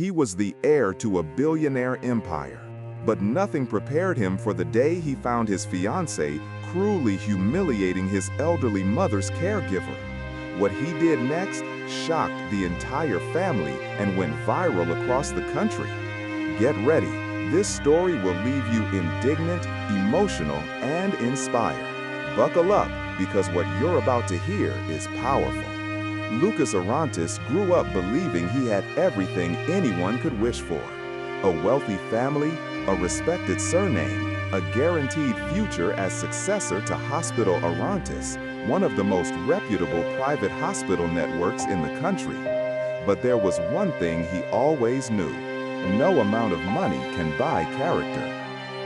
He was the heir to a billionaire empire. But nothing prepared him for the day he found his fiancée cruelly humiliating his elderly mother's caregiver. What he did next shocked the entire family and went viral across the country. Get ready, this story will leave you indignant, emotional, and inspired. Buckle up, because what you're about to hear is powerful. Lucas Orontes grew up believing he had everything anyone could wish for. A wealthy family, a respected surname, a guaranteed future as successor to Hospital Orontes, one of the most reputable private hospital networks in the country. But there was one thing he always knew: no amount of money can buy character.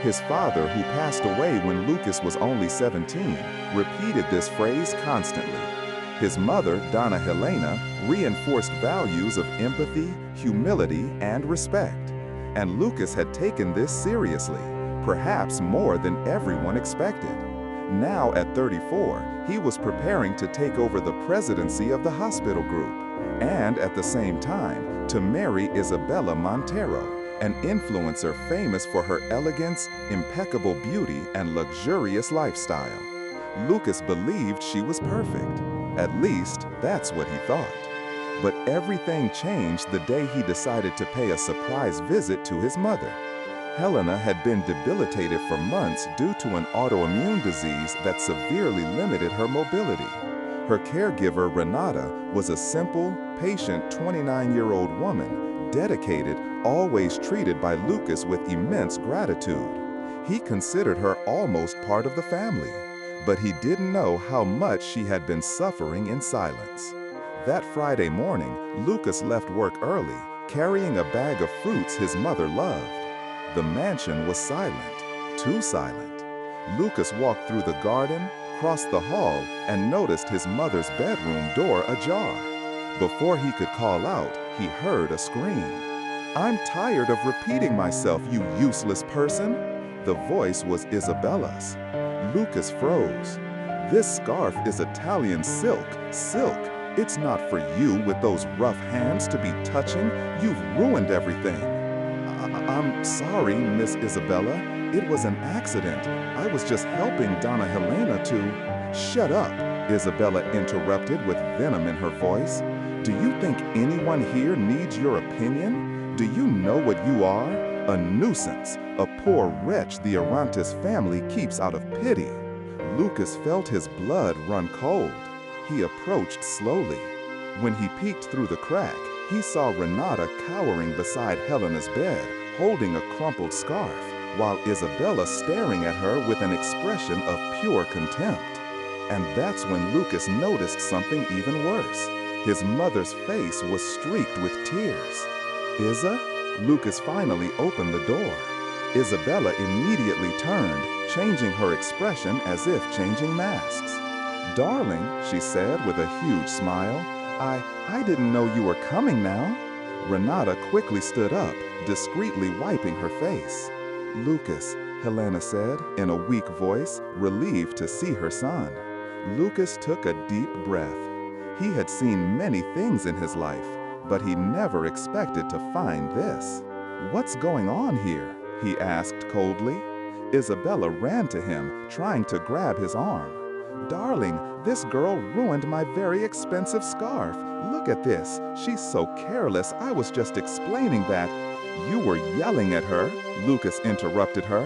His father, who passed away when Lucas was only 17, repeated this phrase constantly. His mother, Donna Helena, reinforced values of empathy, humility, and respect. And Lucas had taken this seriously, perhaps more than everyone expected. Now at 34, he was preparing to take over the presidency of the hospital group, and at the same time, to marry Isabella Montero, an influencer famous for her elegance, impeccable beauty, and luxurious lifestyle. Lucas believed she was perfect. At least, that's what he thought. But everything changed the day he decided to pay a surprise visit to his mother. Helena had been debilitated for months due to an autoimmune disease that severely limited her mobility. Her caregiver, Renata, was a simple, patient 29-year-old woman, dedicated, always treated by Lucas with immense gratitude. He considered her almost part of the family, but he didn't know how much she had been suffering in silence. That Friday morning, Lucas left work early, carrying a bag of fruits his mother loved. The mansion was silent, too silent. Lucas walked through the garden, crossed the hall, and noticed his mother's bedroom door ajar. Before he could call out, he heard a scream. "I'm tired of repeating myself, you useless person!" The voice was Isabella's. Lucas froze. "This scarf is Italian silk, silk. It's not for you with those rough hands to be touching. You've ruined everything." I'm sorry, Miss Isabella. It was an accident. I was just helping Donna Helena to—" "Shut up," Isabella interrupted with venom in her voice. "Do you think anyone here needs your opinion? Do you know what you are? A nuisance, a poor wretch the Orontes family keeps out of pity." Lucas felt his blood run cold. He approached slowly. When he peeked through the crack, he saw Renata cowering beside Helena's bed, holding a crumpled scarf, while Isabella staring at her with an expression of pure contempt. And that's when Lucas noticed something even worse. His mother's face was streaked with tears. "Isa?" Lucas finally opened the door. Isabella immediately turned, changing her expression as if changing masks. "Darling," she said with a huge smile, I didn't know you were coming now." Renata quickly stood up, discreetly wiping her face. "Lucas," Helena said in a weak voice, relieved to see her son. Lucas took a deep breath. He had seen many things in his life, but he never expected to find this. "What's going on here?" he asked coldly. Isabella ran to him, trying to grab his arm. "Darling, this girl ruined my very expensive scarf. Look at this. She's so careless. I was just explaining that." "You were yelling at her," Lucas interrupted her.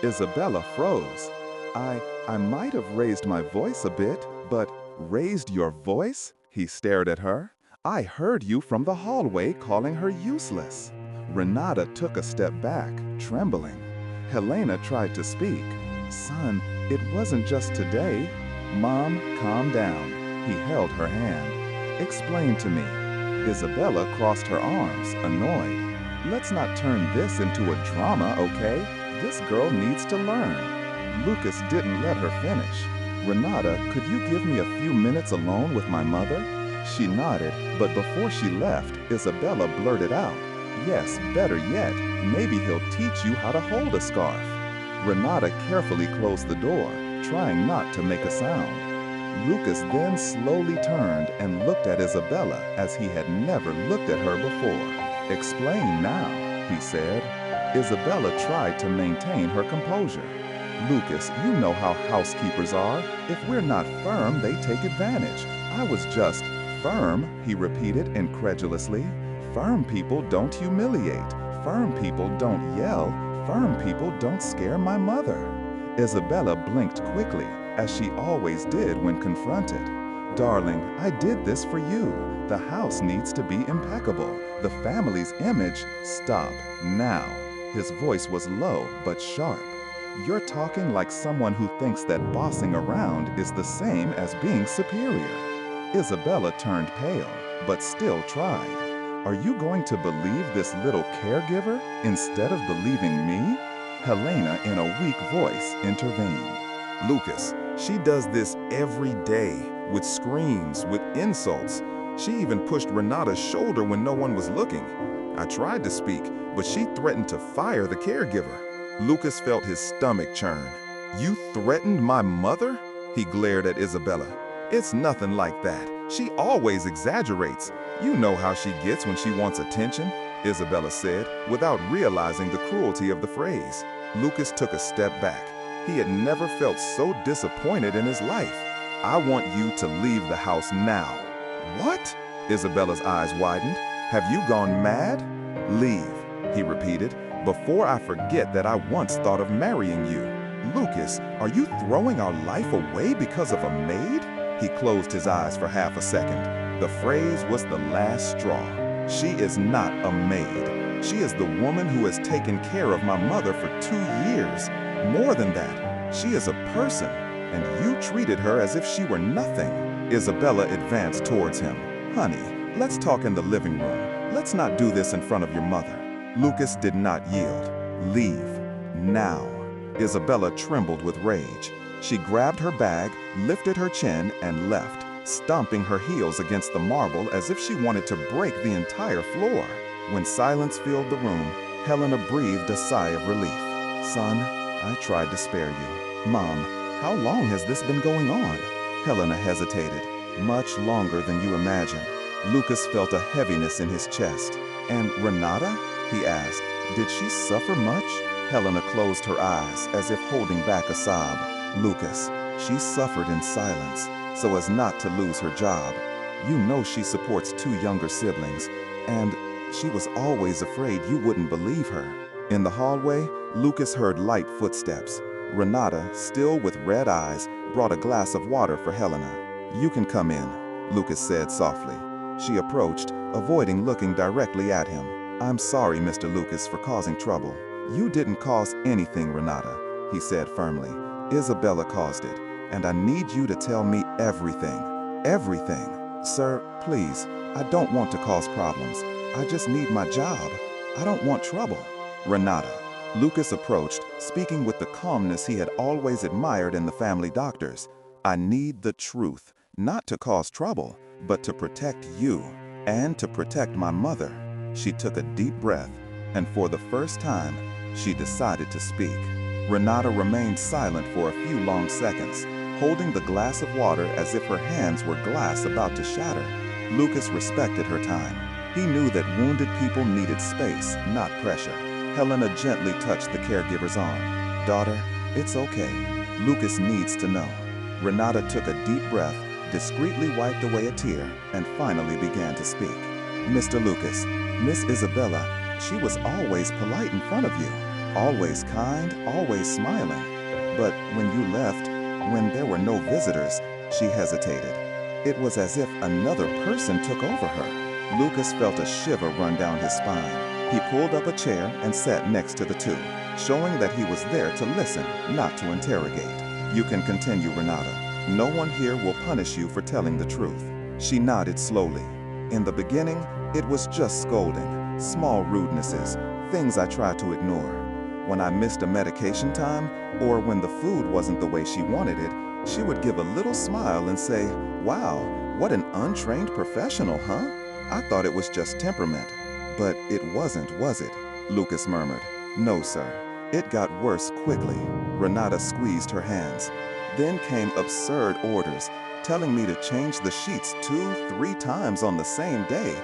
Isabella froze. I might have raised my voice a bit, but—" "Raised your voice?" He stared at her. "I heard you from the hallway calling her useless." Renata took a step back, trembling. Helena tried to speak. "Son, it wasn't just today." "Mom, calm down." He held her hand. "Explain to me." Isabella crossed her arms, annoyed. "Let's not turn this into a drama, okay? This girl needs to learn." Lucas didn't let her finish. "Renata, could you give me a few minutes alone with my mother?" She nodded, but before she left, Isabella blurted out, "Yes, better yet, maybe he'll teach you how to hold a scarf." Renata carefully closed the door, trying not to make a sound. Lucas then slowly turned and looked at Isabella as he had never looked at her before. "Explain now," he said. Isabella tried to maintain her composure. "Lucas, you know how housekeepers are. If we're not firm, they take advantage. I was just..." "Firm," he repeated incredulously. "Firm people don't humiliate. Firm people don't yell. Firm people don't scare my mother." Isabella blinked quickly, as she always did when confronted. "Darling, I did this for you. The house needs to be impeccable. The family's image..." "Stop, now." His voice was low but sharp. "You're talking like someone who thinks that bossing around is the same as being superior." Isabella turned pale, but still tried. "Are you going to believe this little caregiver instead of believing me?" Helena, in a weak voice, intervened. "Lucas, she does this every day, with screams, with insults. She even pushed Renata's shoulder when no one was looking. I tried to speak, but she threatened to fire the caregiver." Lucas felt his stomach churn. "You threatened my mother?" He glared at Isabella. "It's nothing like that. She always exaggerates. You know how she gets when she wants attention," Isabella said, without realizing the cruelty of the phrase. Lucas took a step back. He had never felt so disappointed in his life. "I want you to leave the house now." "What?" Isabella's eyes widened. "Have you gone mad?" "Leave," he repeated, "before I forget that I once thought of marrying you." "Lucas, are you throwing our life away because of a maid?" He closed his eyes for half a second. The phrase was the last straw. "She is not a maid. She is the woman who has taken care of my mother for 2 years. More than that, she is a person, and you treated her as if she were nothing." Isabella advanced towards him. "Honey, let's talk in the living room. Let's not do this in front of your mother." Lucas did not yield. "Leave. Now." Isabella trembled with rage. She grabbed her bag, lifted her chin, and left, stomping her heels against the marble as if she wanted to break the entire floor. When silence filled the room, Helena breathed a sigh of relief. "Son, I tried to spare you." "Mom, how long has this been going on?" Helena hesitated. "Much longer than you imagine." Lucas felt a heaviness in his chest. "And Renata?" he asked. "Did she suffer much?" Helena closed her eyes as if holding back a sob. "Lucas, she suffered in silence, so as not to lose her job. You know she supports 2 younger siblings, and she was always afraid you wouldn't believe her." In the hallway, Lucas heard light footsteps. Renata, still with red eyes, brought a glass of water for Helena. "You can come in," Lucas said softly. She approached, avoiding looking directly at him. "I'm sorry, Mr. Lucas, for causing trouble." "You didn't cause anything, Renata," he said firmly. "Isabella caused it, and I need you to tell me everything. Everything. Sir, please, I don't want to cause problems. I just need my job. I don't want trouble." "Renata." Lucas approached, speaking with the calmness he had always admired in the family doctors. "I need the truth, not to cause trouble, but to protect you, and to protect my mother." She took a deep breath, and for the first time, she decided to speak. Renata remained silent for a few long seconds, holding the glass of water as if her hands were glass about to shatter. Lucas respected her time. He knew that wounded people needed space, not pressure. Helena gently touched the caregiver's arm. "Daughter, it's okay. Lucas needs to know." Renata took a deep breath, discreetly wiped away a tear, and finally began to speak. "Mr. Lucas, Miss Isabella, she was always polite in front of you. Always kind, always smiling. But when you left, when there were no visitors," she hesitated. "It was as if another person took over her." Lucas felt a shiver run down his spine. He pulled up a chair and sat next to the two, showing that he was there to listen, not to interrogate. "You can continue, Renata. No one here will punish you for telling the truth." She nodded slowly. "In the beginning, it was just scolding, small rudenesses, things I tried to ignore. When I missed a medication time, or when the food wasn't the way she wanted it, she would give a little smile and say, 'Wow, what an untrained professional, huh?' I thought it was just temperament." "But it wasn't, was it?" Lucas murmured. "No, sir. It got worse quickly." Renata squeezed her hands. "Then came absurd orders, telling me to change the sheets 2-3 times on the same day.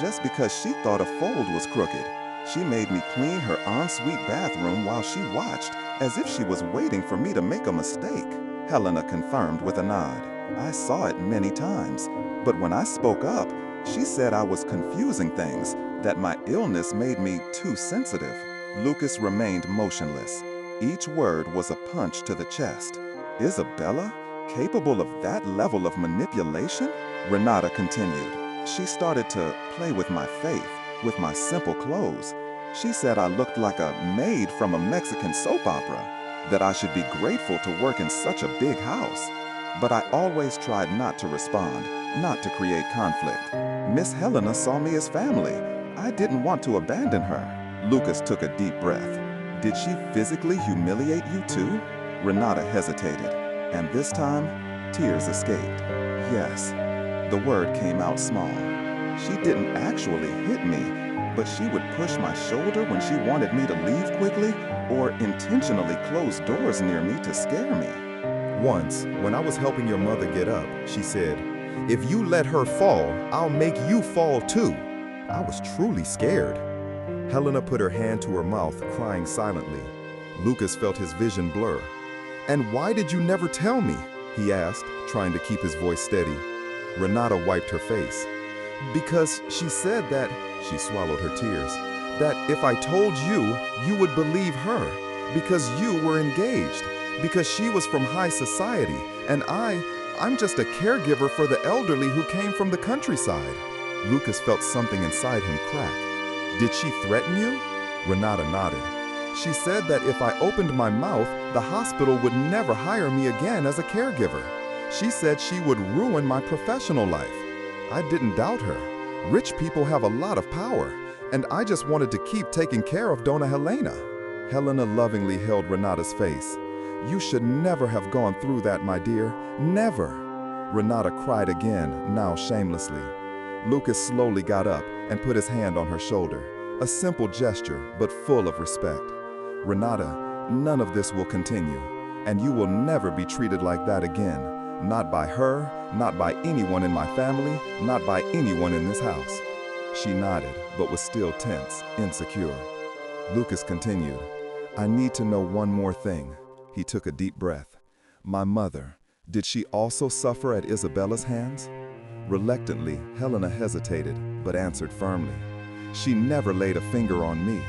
just because she thought a fold was crooked. She made me clean her ensuite bathroom while she watched, as if she was waiting for me to make a mistake. Helena confirmed with a nod. I saw it many times, but when I spoke up, she said I was confusing things, that my illness made me too sensitive. Lucas remained motionless. Each word was a punch to the chest. Isabella? Capable of that level of manipulation? Renata continued. She started to play with my faith, with my simple clothes. She said I looked like a maid from a Mexican soap opera, that I should be grateful to work in such a big house. But I always tried not to respond, not to create conflict. Miss Helena saw me as family. I didn't want to abandon her. Lucas took a deep breath. Did she physically humiliate you too? Renata hesitated, and this time, tears escaped. Yes, the word came out small. She didn't actually hit me, but she would push my shoulder when she wanted me to leave quickly, or intentionally close doors near me to scare me. Once, when I was helping your mother get up, she said, "If you let her fall, I'll make you fall too." I was truly scared. Helena put her hand to her mouth, crying silently. Lucas felt his vision blur. "And why did you never tell me?" he asked, trying to keep his voice steady. Renata wiped her face. "Because she said that," she swallowed her tears, "that if I told you, you would believe her, because you were engaged, because she was from high society, and I'm just a caregiver for the elderly who came from the countryside." Lucas felt something inside him crack. "Did she threaten you?" Renata nodded. "She said that if I opened my mouth, the hospital would never hire me again as a caregiver. She said she would ruin my professional life." I didn't doubt her. Rich people have a lot of power, and I just wanted to keep taking care of Dona Helena. Helena lovingly held Renata's face. "You should never have gone through that, my dear. Never." Renata cried again, now shamelessly. Lucas slowly got up and put his hand on her shoulder. A simple gesture, but full of respect. "Renata, none of this will continue, and you will never be treated like that again. Not by her, not by anyone in my family, not by anyone in this house." She nodded, but was still tense, insecure. Lucas continued, "I need to know one more thing." He took a deep breath. "My mother, did she also suffer at Isabella's hands?" Reluctantly, Helena hesitated, but answered firmly. "She never laid a finger on me,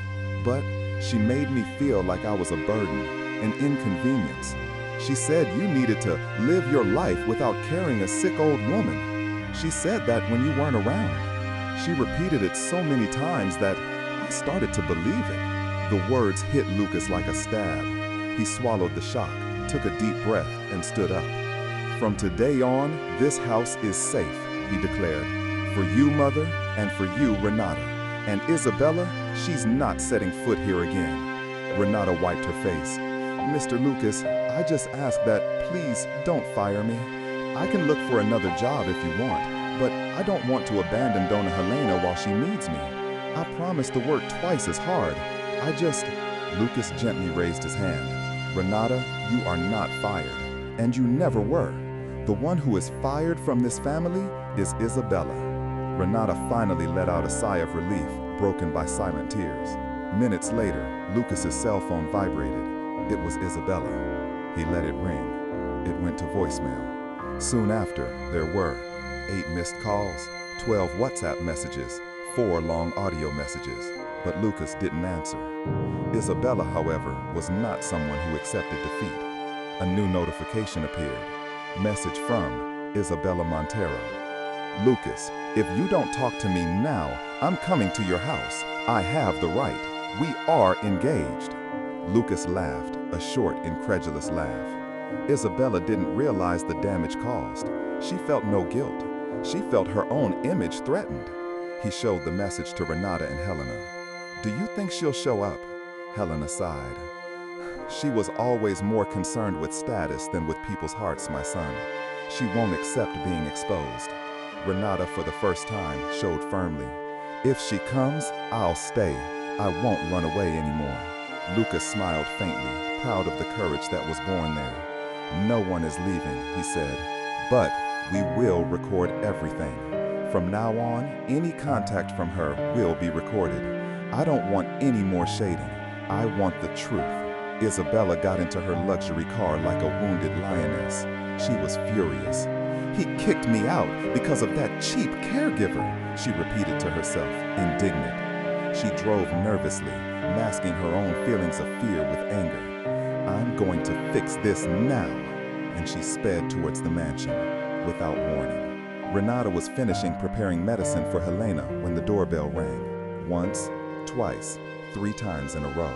but she made me feel like I was a burden, an inconvenience. She said you needed to live your life without carrying a sick old woman. She said that when you weren't around. She repeated it so many times that I started to believe it." The words hit Lucas like a stab. He swallowed the shock, took a deep breath, and stood up. "From today on, this house is safe," he declared. "For you, Mother, and for you, Renata. And Isabella, she's not setting foot here again." Renata wiped her face. "Mr. Lucas, I just ask that please don't fire me. I can look for another job if you want, but I don't want to abandon Dona Helena while she needs me. I promise to work twice as hard. I just..." Lucas gently raised his hand. "Renata, you are not fired, and you never were. The one who is fired from this family is Isabella." Renata finally let out a sigh of relief, broken by silent tears. Minutes later, Lucas's cell phone vibrated. It was Isabella. He let it ring. It went to voicemail. Soon after, there were 8 missed calls, 12 WhatsApp messages, 4 long audio messages, but Lucas didn't answer. Isabella, however, was not someone who accepted defeat. A new notification appeared. Message from Isabella Montero. "Lucas, if you don't talk to me now, I'm coming to your house. I have the right. We are engaged." Lucas laughed, a short, incredulous laugh. Isabella didn't realize the damage caused. She felt no guilt. She felt her own image threatened. He showed the message to Renata and Helena. "Do you think she'll show up?" Helena sighed. "She was always more concerned with status than with people's hearts, my son. She won't accept being exposed." Renata, for the first time, showed firmly. "If she comes, I'll stay. I won't run away anymore." Lucas smiled faintly, proud of the courage that was born there. "No one is leaving," he said, "but we will record everything. From now on, any contact from her will be recorded. I don't want any more shading. I want the truth. Isabella got into her luxury car like a wounded lioness. She was furious. He kicked me out because of that cheap caregiver, she repeated to herself, indignant. She drove nervously, masking her own feelings of fear with anger. I'm going to fix this now. And she sped towards the mansion, without warning. Renata was finishing preparing medicine for Helena when the doorbell rang. Once, twice, 3 times in a row.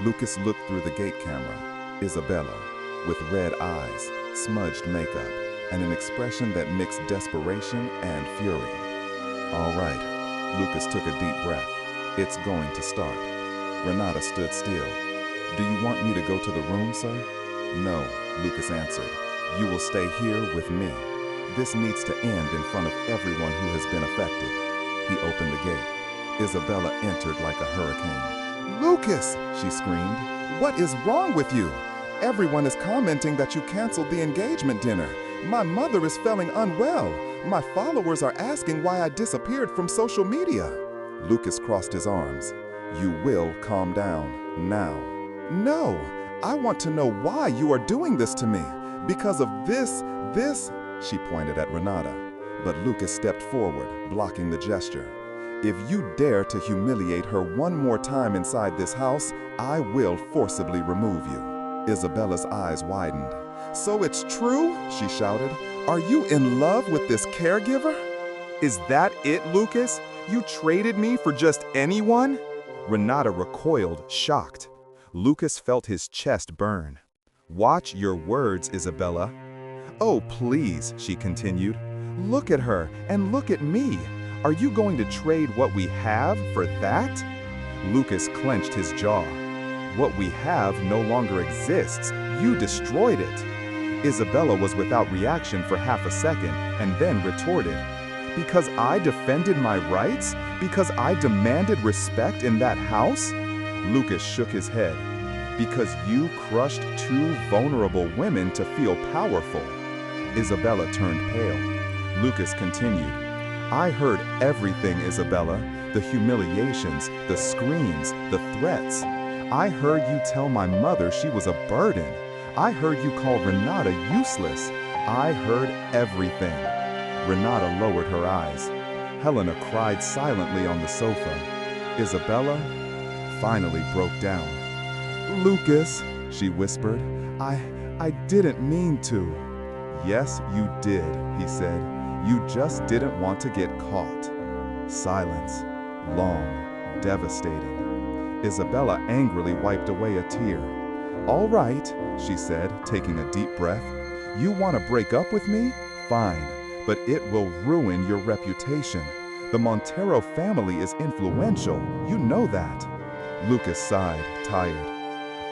Lucas looked through the gate camera. Isabella, with red eyes, smudged makeup, and an expression that mixed desperation and fury. All right, Lucas took a deep breath. It's going to start. Renata stood still. Do you want me to go to the room, sir? No, Lucas answered. You will stay here with me. This needs to end in front of everyone who has been affected. He opened the gate. Isabella entered like a hurricane. Lucas, she screamed. What is wrong with you? Everyone is commenting that you canceled the engagement dinner. My mother is feeling unwell. My followers are asking why I disappeared from social media. Lucas crossed his arms. You will calm down now. No, I want to know why you are doing this to me. Because of this, she pointed at Renata. But Lucas stepped forward, blocking the gesture. If you dare to humiliate her one more time inside this house, I will forcibly remove you. Isabella's eyes widened. So it's true? She shouted. Are you in love with this caregiver? Is that it, Lucas? You traded me for just anyone? Renata recoiled, shocked. Lucas felt his chest burn. Watch your words, Isabella. Oh, please, she continued. Look at her and look at me. Are you going to trade what we have for that? Lucas clenched his jaw. What we have no longer exists. You destroyed it. Isabella was without reaction for half a second and then retorted. Because I defended my rights? Because I demanded respect in that house? Lucas shook his head. Because you crushed 2 vulnerable women to feel powerful. Isabella turned pale. Lucas continued. I heard everything, Isabella. The humiliations, the screams, the threats. I heard you tell my mother she was a burden. I heard you call Renata useless. I heard everything. Renata lowered her eyes. Helena cried silently on the sofa. Isabella finally broke down. Lucas, she whispered, I didn't mean to. Yes, you did, he said. You just didn't want to get caught. Silence, long, devastating. Isabella angrily wiped away a tear. All right, she said, taking a deep breath. You want to break up with me? Fine, but it will ruin your reputation. The Montero family is influential, you know that. Lucas sighed, tired.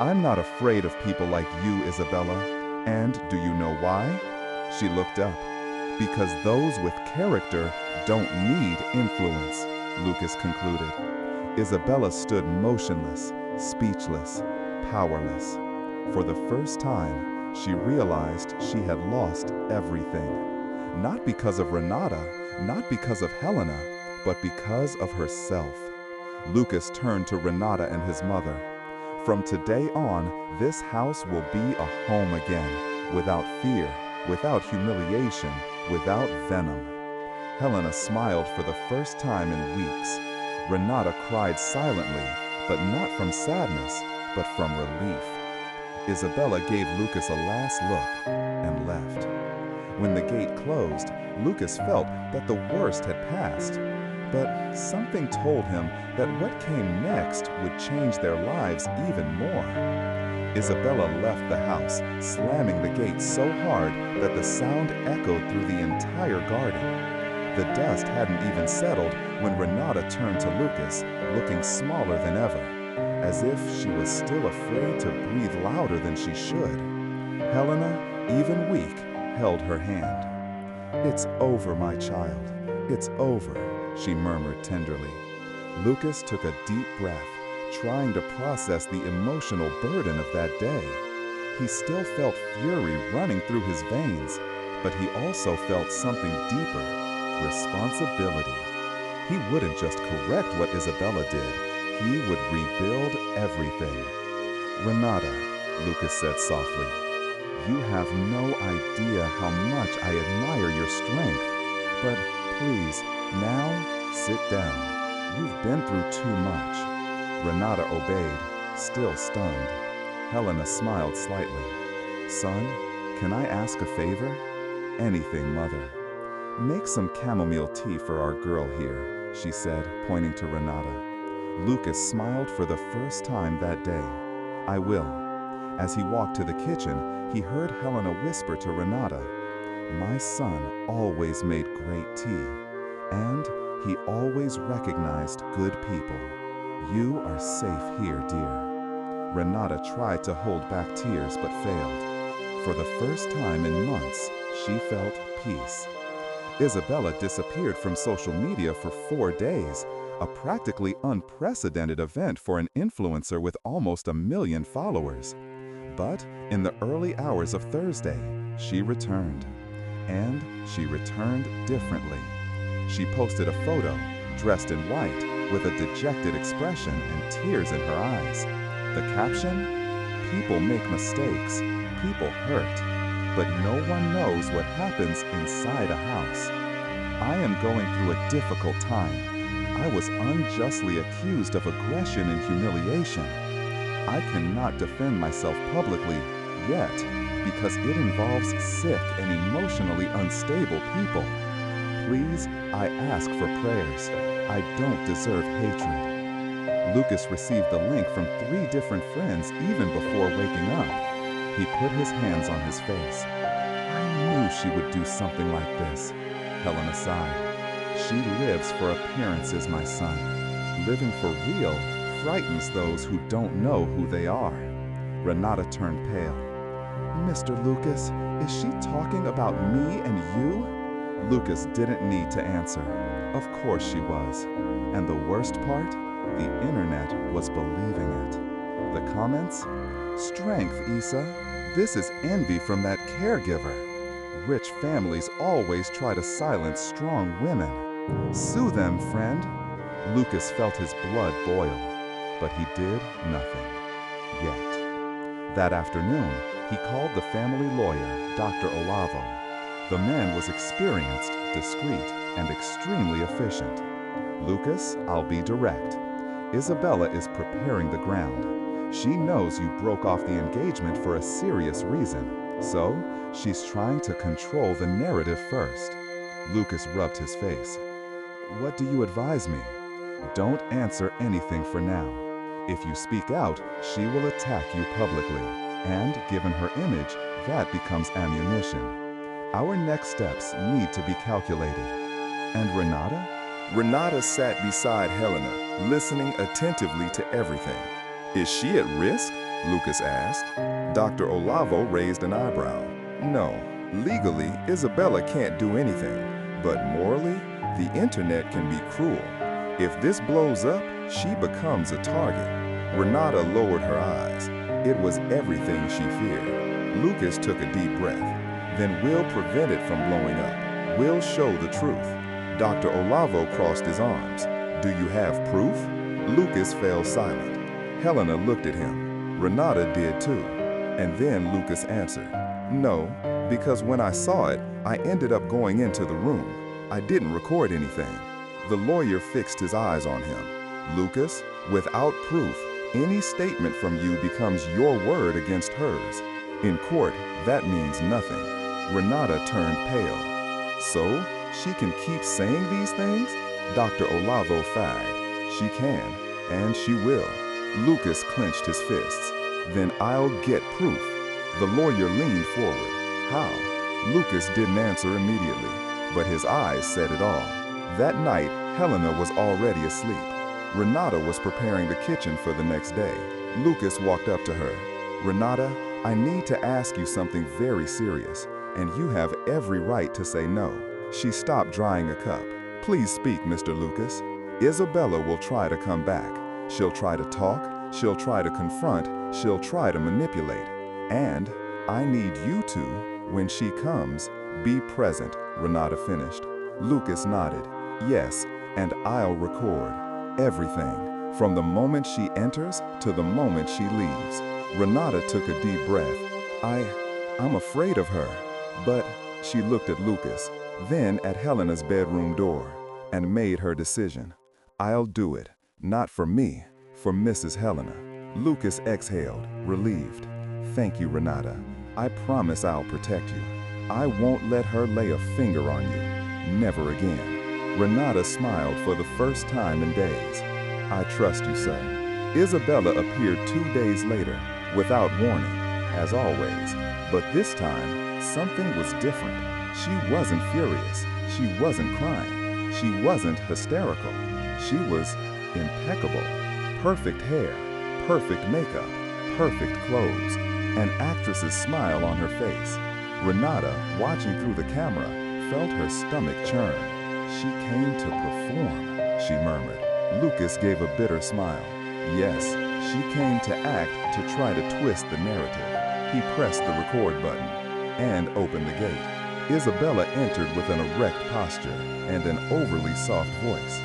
I'm not afraid of people like you, Isabella. And do you know why? She looked up. Because those with character don't need influence, Lucas concluded. Isabella stood motionless, speechless, powerless. For the first time, she realized she had lost everything. Not because of Renata, not because of Helena, but because of herself. Lucas turned to Renata and his mother. From today on, this house will be a home again, without fear, without humiliation, without venom. Helena smiled for the first time in weeks. Renata cried silently, but not from sadness, but from relief. Isabella gave Lucas a last look and left. When the gate closed, Lucas felt that the worst had passed. But something told him that what came next would change their lives even more. Isabella left the house, slamming the gate so hard that the sound echoed through the entire garden. The dust hadn't even settled when Renata turned to Lucas, looking smaller than ever, as if she was still afraid to breathe louder than she should. Helena, even weak, held her hand. It's over, my child. It's over, she murmured tenderly. Lucas took a deep breath, trying to process the emotional burden of that day. He still felt fury running through his veins, but he also felt something deeper. Responsibility. He wouldn't just correct what Isabella did, he would rebuild everything. "Renata," Lucas said softly, "you have no idea how much I admire your strength. But please, now sit down. You've been through too much." Renata obeyed, still stunned. Helena smiled slightly. "Son, can I ask a favor?" "Anything, Mother." "Make some chamomile tea for our girl here," she said, pointing to Renata. Lucas smiled for the first time that day. "I will." As he walked to the kitchen, he heard Helena whisper to Renata, "My son always made great tea, and he always recognized good people. You are safe here, dear." Renata tried to hold back tears but failed. For the first time in months, she felt peace. Isabella disappeared from social media for 4 days, a practically unprecedented event for an influencer with almost 1 million followers. But in the early hours of Thursday, she returned. And she returned differently. She posted a photo, dressed in white, with a dejected expression and tears in her eyes. The caption? "People make mistakes, people hurt, but no one knows what happens inside a house. I am going through a difficult time. I was unjustly accused of aggression and humiliation. I cannot defend myself publicly yet because it involves sick and emotionally unstable people. Please, I ask for prayers. I don't deserve hatred." Lucas received the link from 3 different friends even before waking up. He put his hands on his face. "I knew she would do something like this." Helena sighed. "She lives for appearances, my son. Living for real frightens those who don't know who they are." Renata turned pale. "Mr. Lucas, is she talking about me and you?" Lucas didn't need to answer. Of course she was. And the worst part? The internet was believing it. The comments? "Strength, Issa. This is envy from that caregiver. Rich families always try to silence strong women. Sue them, friend." Lucas felt his blood boil, but he did nothing. Yet. That afternoon, he called the family lawyer, Dr. Olavo. The man was experienced, discreet, and extremely efficient. "Lucas, I'll be direct. Isabella is preparing the ground. She knows you broke off the engagement for a serious reason, so she's trying to control the narrative first." Lucas rubbed his face. "What do you advise me?" "Don't answer anything for now. If you speak out, she will attack you publicly, and given her image, that becomes ammunition. Our next steps need to be calculated." "And Renata?" Renata sat beside Helena, listening attentively to everything. "Is she at risk?" Lucas asked. Dr. Olavo raised an eyebrow. "No, legally, Isabella can't do anything, but morally, the internet can be cruel. If this blows up, she becomes a target." Renata lowered her eyes. It was everything she feared. Lucas took a deep breath. "Then we'll prevent it from blowing up. We'll show the truth." Dr. Olavo crossed his arms. "Do you have proof?" Lucas fell silent. Helena looked at him. Renata did too. And then Lucas answered, "No, because when I saw it, I ended up going into the room. I didn't record anything." The lawyer fixed his eyes on him. "Lucas, without proof, any statement from you becomes your word against hers. In court, that means nothing." Renata turned pale. "So, she can keep saying these things?" Dr. Olavo sighed. "She can, and she will." Lucas clenched his fists. "Then I'll get proof." The lawyer leaned forward. "How?" Lucas didn't answer immediately, but his eyes said it all. That night, Helena was already asleep. Renata was preparing the kitchen for the next day. Lucas walked up to her. "Renata, I need to ask you something very serious, and you have every right to say no." She stopped drying a cup. "Please speak, Mr. Lucas. Isabella will try to come back. She'll try to talk, she'll try to confront, she'll try to manipulate. And I need you to, when she comes, be present," Renata finished. Lucas nodded. Yes, and I'll record everything, from the moment she enters to the moment she leaves. Renata took a deep breath. I'm afraid of her. But she looked at Lucas, then at Helena's bedroom door, and made her decision. I'll do it, not for me, for Mrs. Helena. Lucas exhaled, relieved. Thank you, Renata. I promise I'll protect you. I won't let her lay a finger on you. Never again. Renata smiled for the first time in days. I trust you, sir. Isabella appeared 2 days later, without warning, as always. But this time, something was different. She wasn't furious. She wasn't crying. She wasn't hysterical. She was impeccable. Perfect hair, perfect makeup, perfect clothes, an actress's smile on her face. Renata, watching through the camera, felt her stomach churn. She came to perform, she murmured. Lucas gave a bitter smile. Yes, she came to act, to try to twist the narrative. He pressed the record button and opened the gate. Isabella entered with an erect posture and an overly soft voice.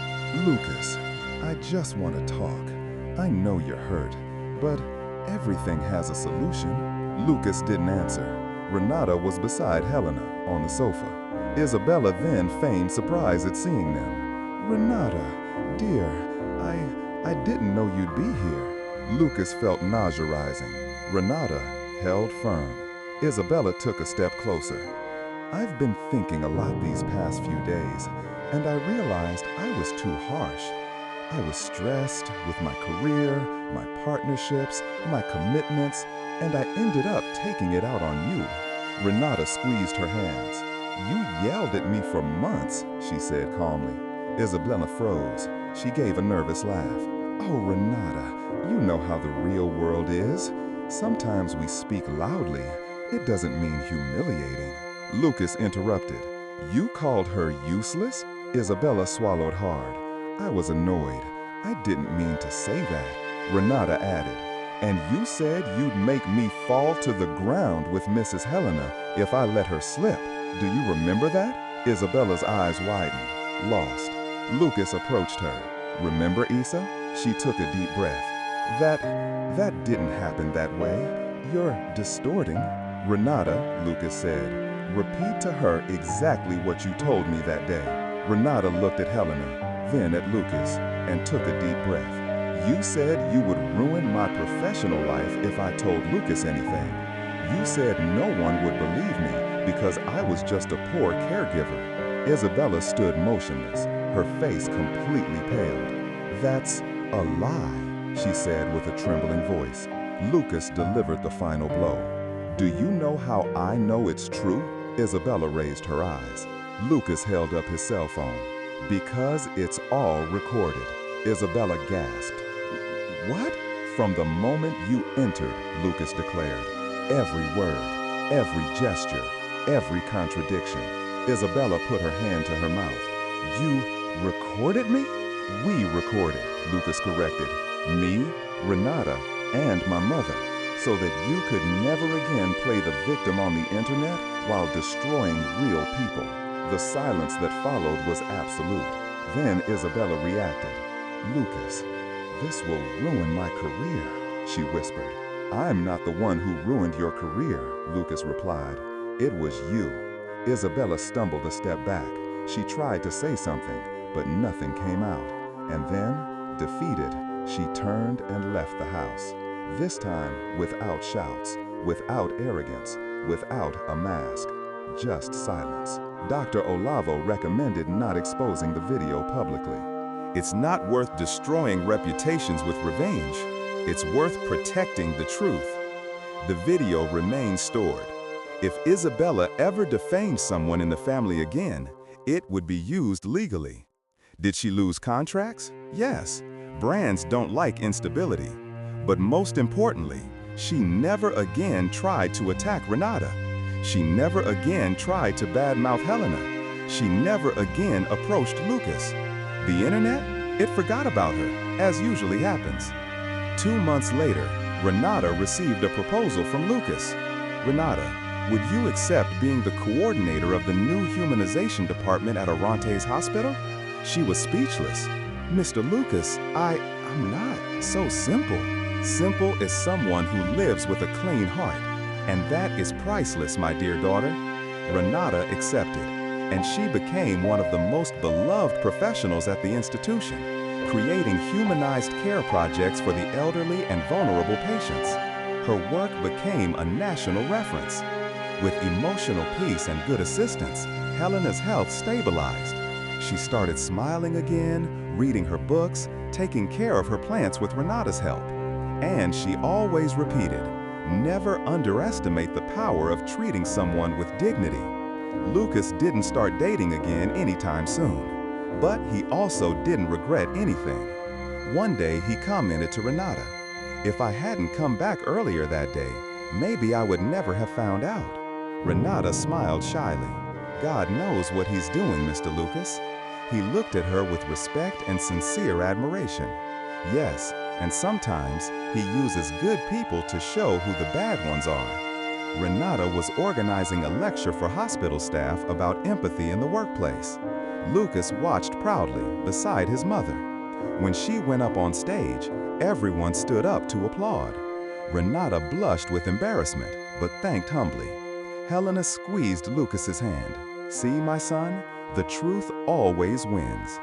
Lucas, I just want to talk. I know you're hurt, but everything has a solution. Lucas didn't answer. Renata was beside Helena on the sofa. Isabella then feigned surprise at seeing them. Renata, dear, I didn't know you'd be here. Lucas felt nausea rising. Renata held firm. Isabella took a step closer. I've been thinking a lot these past few days, and I realized I was too harsh. I was stressed with my career, my partnerships, my commitments, and I ended up taking it out on you. Renata squeezed her hands. You yelled at me for months, she said calmly. Isabella froze. She gave a nervous laugh. Oh, Renata, you know how the real world is. Sometimes we speak loudly. It doesn't mean humiliating. Lucas interrupted. You called her useless? Isabella swallowed hard. I was annoyed. I didn't mean to say that. Renata added. And you said you'd make me fall to the ground with Mrs. Helena if I let her slip. Do you remember that? Isabella's eyes widened, lost. Lucas approached her. Remember, Isa? She took a deep breath. That didn't happen that way. You're distorting. Renata, Lucas said, repeat to her exactly what you told me that day. Renata looked at Helena, then at Lucas, and took a deep breath. You said you would ruin my professional life if I told Lucas anything. You said no one would believe me because I was just a poor caregiver. Isabella stood motionless, her face completely paled. That's a lie, she said with a trembling voice. Lucas delivered the final blow. Do you know how I know it's true? Isabella raised her eyes. Lucas held up his cell phone. Because it's all recorded. Isabella gasped. What? From the moment you entered, Lucas declared. Every word, every gesture, every contradiction. Isabella put her hand to her mouth. You recorded me? We recorded, Lucas corrected. Me, Renata, and my mother, so that you could never again play the victim on the internet while destroying real people. The silence that followed was absolute. Then Isabella reacted. Lucas, this will ruin my career, she whispered. I'm not the one who ruined your career, Lucas replied. It was you. Isabella stumbled a step back. She tried to say something, but nothing came out. And then, defeated, she turned and left the house. This time, without shouts, without arrogance, without a mask, just silence. Dr. Olavo recommended not exposing the video publicly. It's not worth destroying reputations with revenge. It's worth protecting the truth. The video remains stored. If Isabella ever defamed someone in the family again, it would be used legally. Did she lose contracts? Yes. Brands don't like instability. But most importantly, she never again tried to attack Renata. She never again tried to badmouth Helena. She never again approached Lucas. The internet? It forgot about her, as usually happens. 2 months later, Renata received a proposal from Lucas. Renata, Would you accept being the coordinator of the new humanization department at Arante's hospital? She was speechless. Mr. Lucas, I'm not so simple. Simple is someone who lives with a clean heart. And that is priceless, my dear daughter. Renata accepted, and she became one of the most beloved professionals at the institution, creating humanized care projects for the elderly and vulnerable patients. Her work became a national reference. With emotional peace and good assistance, Helena's health stabilized. She started smiling again, reading her books, taking care of her plants with Renata's help. And she always repeated, never underestimate the power of treating someone with dignity. Lucas didn't start dating again anytime soon, but he also didn't regret anything. One day he commented to Renata, "If I hadn't come back earlier that day, maybe I would never have found out." Renata smiled shyly. "God knows what he's doing, Mr. Lucas." He looked at her with respect and sincere admiration. Yes, and sometimes he uses good people to show who the bad ones are. Renata was organizing a lecture for hospital staff about empathy in the workplace. Lucas watched proudly beside his mother. When she went up on stage, everyone stood up to applaud. Renata blushed with embarrassment, but thanked humbly. Helena squeezed Lucas's hand. "See, my son, the truth always wins."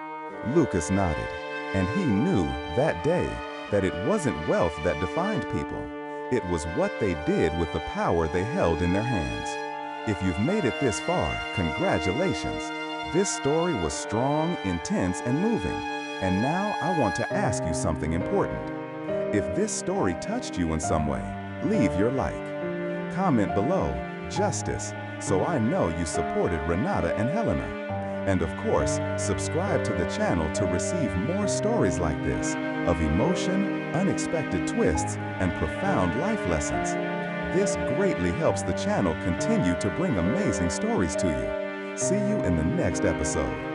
Lucas nodded, and he knew that day that it wasn't wealth that defined people. It was what they did with the power they held in their hands. If you've made it this far, congratulations. This story was strong, intense, and moving. And now I want to ask you something important. If this story touched you in some way, leave your like. Comment below, "Justice," so I know you supported Renata and Helena. And of course, subscribe to the channel to receive more stories like this, of emotion, unexpected twists, and profound life lessons. This greatly helps the channel continue to bring amazing stories to you. See you in the next episode.